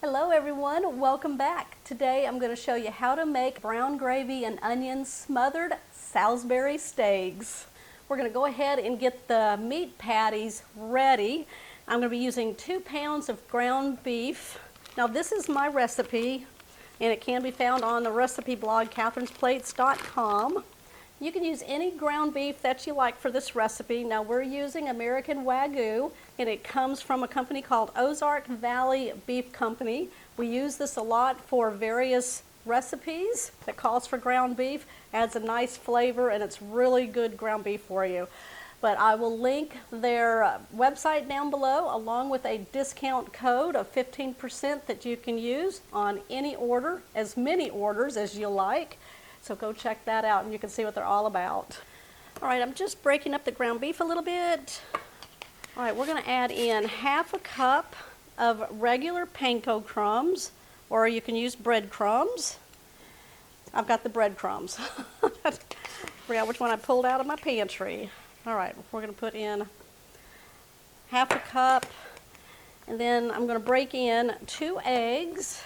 Hello everyone, welcome back. Today I'm going to show you how to make brown gravy and onion smothered Salisbury steaks. We're going to go ahead and get the meat patties ready. I'm going to be using 2 pounds of ground beef. Now this is my recipe and it can be found on the recipe blog catherinesplates.com. You can use any ground beef that you like for this recipe. Now we're using American Wagyu and it comes from a company called Ozark Valley Beef Company. We use this a lot for various recipes that calls for ground beef, adds a nice flavor, and it's really good ground beef for you. But I will link their website down below along with a discount code of 15% that you can use on any order, as many orders as you like. So go check that out and you can see what they're all about. All right, I'm just breaking up the ground beef a little bit. All right, we're going to add in 1/2 cup of regular panko crumbs, or you can use breadcrumbs. I've got the breadcrumbs. Forgot which one I pulled out of my pantry. All right, we're going to put in 1/2 cup, and then I'm going to break in 2 eggs.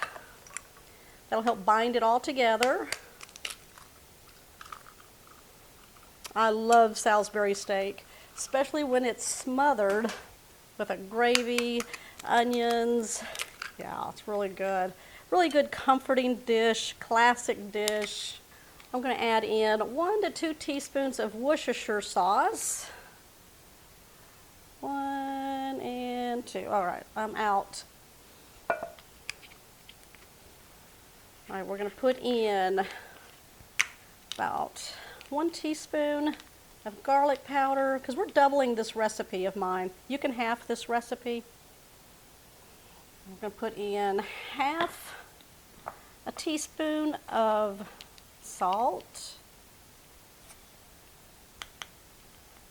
That'll help bind it all together. I love Salisbury steak, especially when it's smothered with a gravy, onions. Yeah, it's really good. Really good comforting dish, classic dish. I'm going to add in 1 to 2 teaspoons of Worcestershire sauce. 1 and 2. All right, I'm out. All right, we're going to put in about 1 teaspoon of garlic powder, because we're doubling this recipe of mine. You can half this recipe. I'm going to put in 1/2 a teaspoon of salt.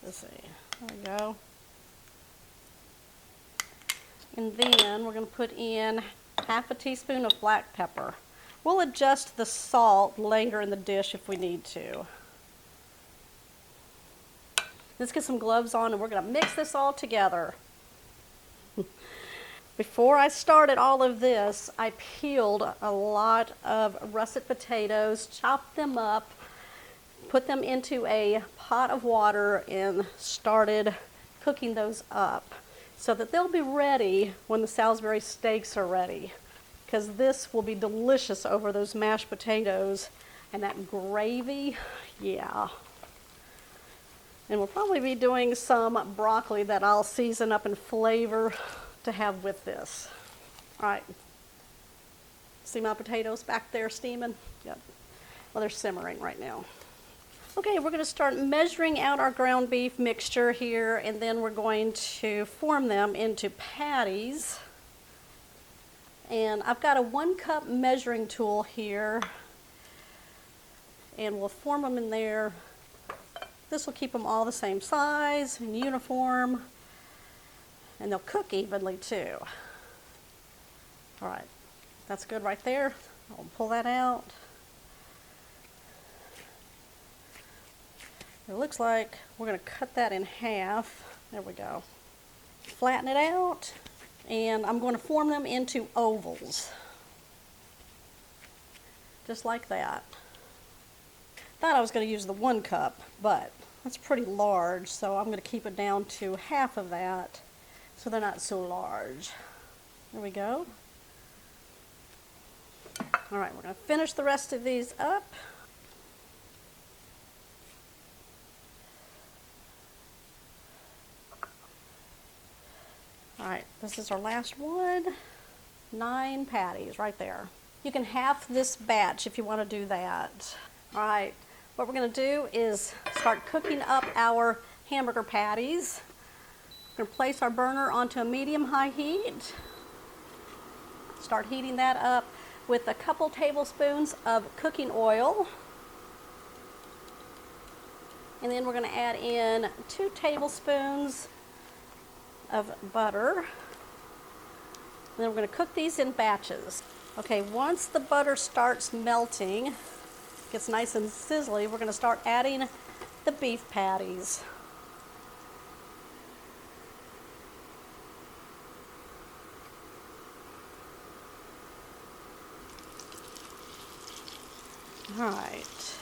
Let's see, there we go. And then we're going to put in 1/2 a teaspoon of black pepper. We'll adjust the salt later in the dish if we need to. Let's get some gloves on and we're going to mix this all together. Before I started all of this, I peeled a lot of russet potatoes, chopped them up, put them into a pot of water and started cooking those up so that they'll be ready when the Salisbury steaks are ready, because this will be delicious over those mashed potatoes and that gravy. Yeah. And we'll probably be doing some broccoli that I'll season up and flavor to have with this. All right. See my potatoes back there steaming? Yep. Well, they're simmering right now. Okay, we're going to start measuring out our ground beef mixture here, and then we're going to form them into patties. And I've got a 1 cup measuring tool here, and we'll form them in there. This will keep them all the same size and uniform, and they'll cook evenly too. All right, that's good right there. I'll pull that out. It looks like we're going to cut that in half. There we go. Flatten it out, and I'm going to form them into ovals. Just like that. Thought I was going to use the 1 cup, but that's pretty large, so I'm going to keep it down to 1/2 of that so they're not so large. There we go. All right, we're going to finish the rest of these up. All right, this is our last one. 9 patties right there. You can half this batch if you want to do that. All right, what we're going to do is start cooking up our hamburger patties. We're going to place our burner onto a medium-high heat. Start heating that up with a couple tablespoons of cooking oil. And then we're going to add in 2 tablespoons of butter. And then we're going to cook these in batches. Okay, once the butter starts melting, gets nice and sizzly, we're going to start adding the beef patties. All right.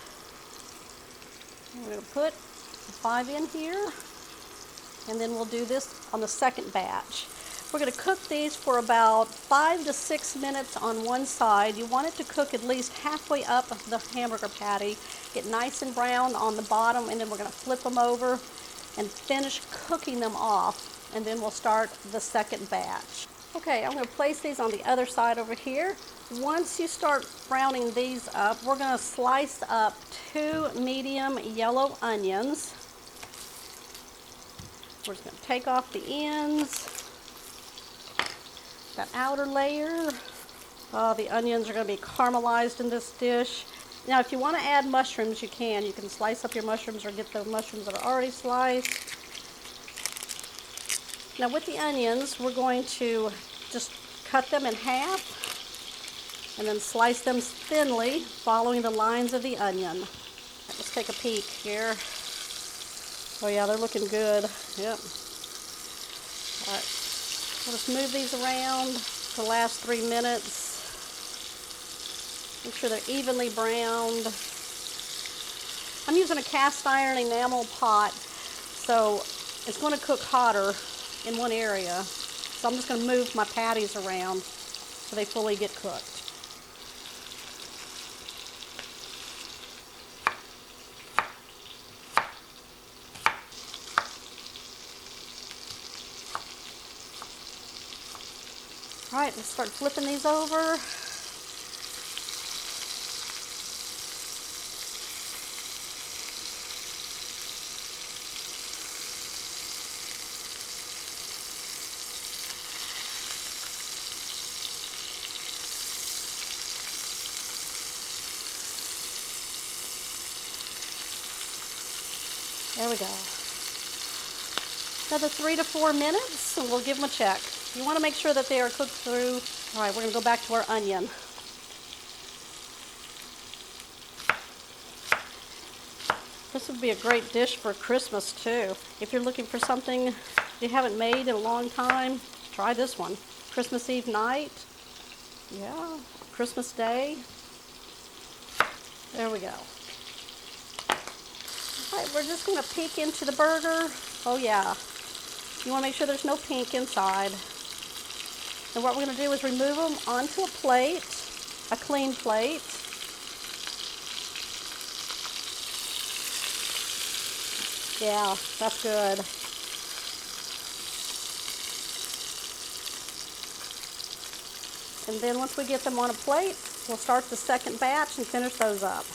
We're going to put 5 in here, and then we'll do this on the second batch. We're going to cook these for about 5 to 6 minutes on one side. You want it to cook at least halfway up the hamburger patty, get nice and brown on the bottom, and then we're going to flip them over and finish cooking them off, and then we'll start the second batch. Okay, I'm going to place these on the other side over here. Once you start browning these up, we're going to slice up 2 medium yellow onions. We're just going to take off the ends, that outer layer. Oh, the onions are going to be caramelized in this dish. Now, if you want to add mushrooms, you can. You can slice up your mushrooms or get the mushrooms that are already sliced. Now, with the onions, we're going to just cut them in half and then slice them thinly, following the lines of the onion. Let's take a peek here. Oh yeah, they're looking good. Yep. All right. We'll just move these around for the last 3 minutes. Make sure they're evenly browned. I'm using a cast iron enamel pot, so it's going to cook hotter in one area. So I'm just going to move my patties around so they fully get cooked. All right, let's start flipping these over. There we go. Another 3 to 4 minutes, and we'll give them a check. You want to make sure that they are cooked through. All right, we're going to go back to our onion. This would be a great dish for Christmas too. If you're looking for something you haven't made in a long time, try this one. Christmas Eve night. Yeah, Christmas Day. There we go. All right, we're just going to peek into the burger. Oh yeah. You want to make sure there's no pink inside. And what we're going to do is remove them onto a plate, a clean plate. Yeah, that's good. And then once we get them on a plate, we'll start the second batch and finish those up.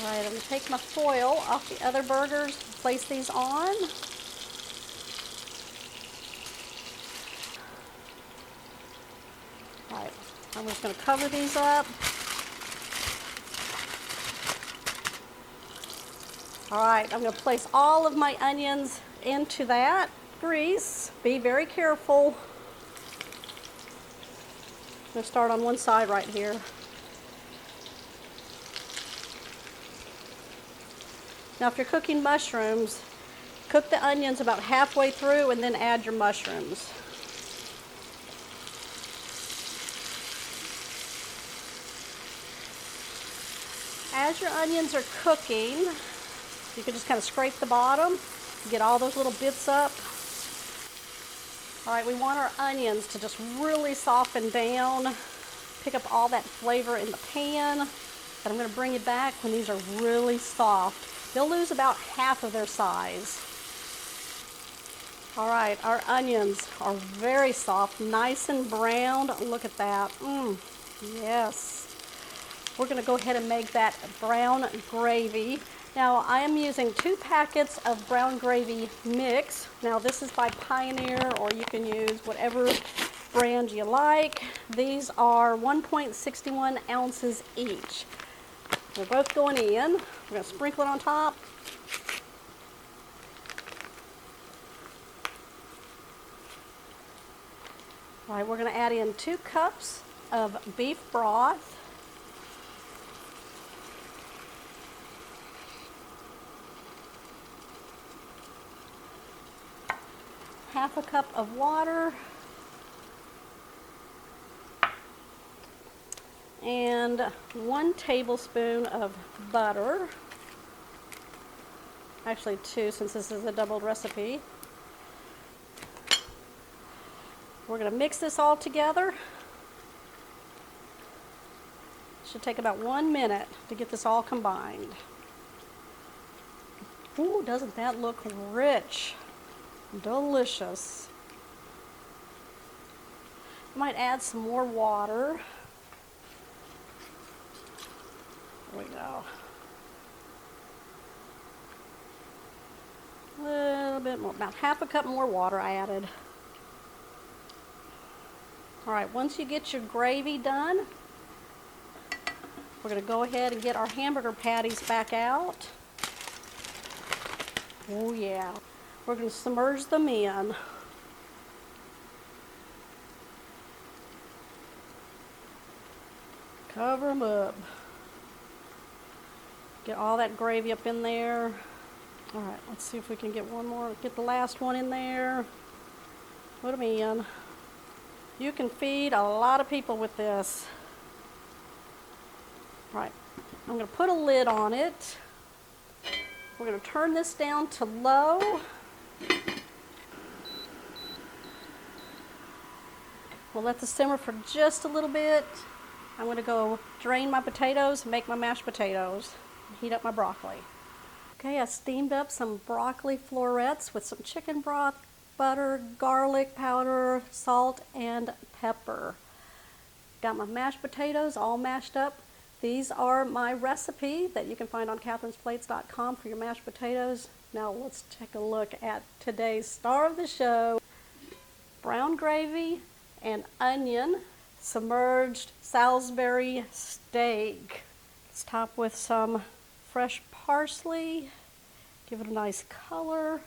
All right, I'm going to take my foil off the other burgers, place these on. All right, I'm just going to cover these up. All right, I'm going to place all of my onions into that grease. Be very careful. I'm going to start on one side right here. Now, if you're cooking mushrooms, cook the onions about halfway through and then add your mushrooms. As your onions are cooking, you can just kind of scrape the bottom, get all those little bits up. All right, we want our onions to just really soften down, pick up all that flavor in the pan. But I'm going to bring it back when these are really soft. They'll lose about half of their size. All right, our onions are very soft, nice and browned. Look at that. Yes. We're going to go ahead and make that brown gravy. Now, I am using 2 packets of brown gravy mix. Now, this is by Pioneer, or you can use whatever brand you like. These are 1.61 ounces each. They're both going in. We're going to sprinkle it on top. All right, we're going to add in 2 cups of beef broth. 1/2 cup of water and 1 tablespoon of butter. Actually 2, since this is a doubled recipe. We're going to mix this all together. Should take about 1 minute to get this all combined. Ooh, doesn't that look rich? Delicious. I might add some more water. There we go. A little bit more, about 1/2 cup more water I added. All right, once you get your gravy done, we're going to go ahead and get our hamburger patties back out. Oh yeah. We're going to submerge them in. Cover them up. Get all that gravy up in there. All right, let's see if we can get one more. Get the last one in there. Put them in. You can feed a lot of people with this. All right, I'm going to put a lid on it. We're going to turn this down to low. We'll let this simmer for just a little bit. I'm going to go drain my potatoes and make my mashed potatoes. Heat up my broccoli. Okay, I steamed up some broccoli florets with some chicken broth, butter, garlic powder, salt, and pepper. Got my mashed potatoes all mashed up. These are my recipe that you can find on catherinesplates.com for your mashed potatoes. Now let's take a look at today's star of the show. Brown gravy and onion submerged Salisbury steak. Let's top with some fresh parsley. Give it a nice color.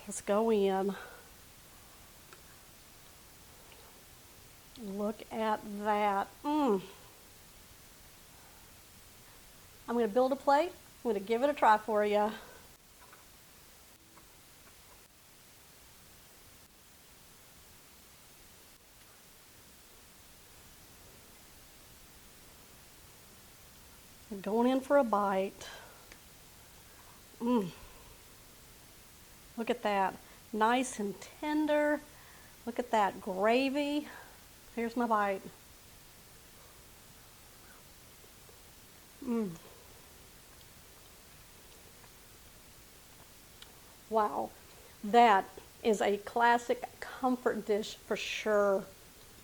Let's go in. Look at that. I'm going to build a plate. I'm going to give it a try for you. I'm going in for a bite. Look at that. Nice and tender. Look at that gravy. Here's my bite. Wow, that is a classic comfort dish for sure.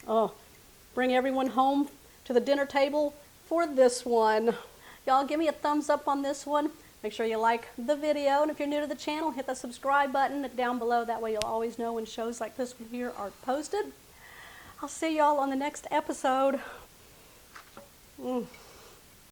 Oh, bring everyone home to the dinner table for this one. Y'all give me a thumbs up on this one. Make sure you like the video, and if you're new to the channel, hit the subscribe button down below. That way you'll always know when shows like this one here are posted. I'll see y'all on the next episode.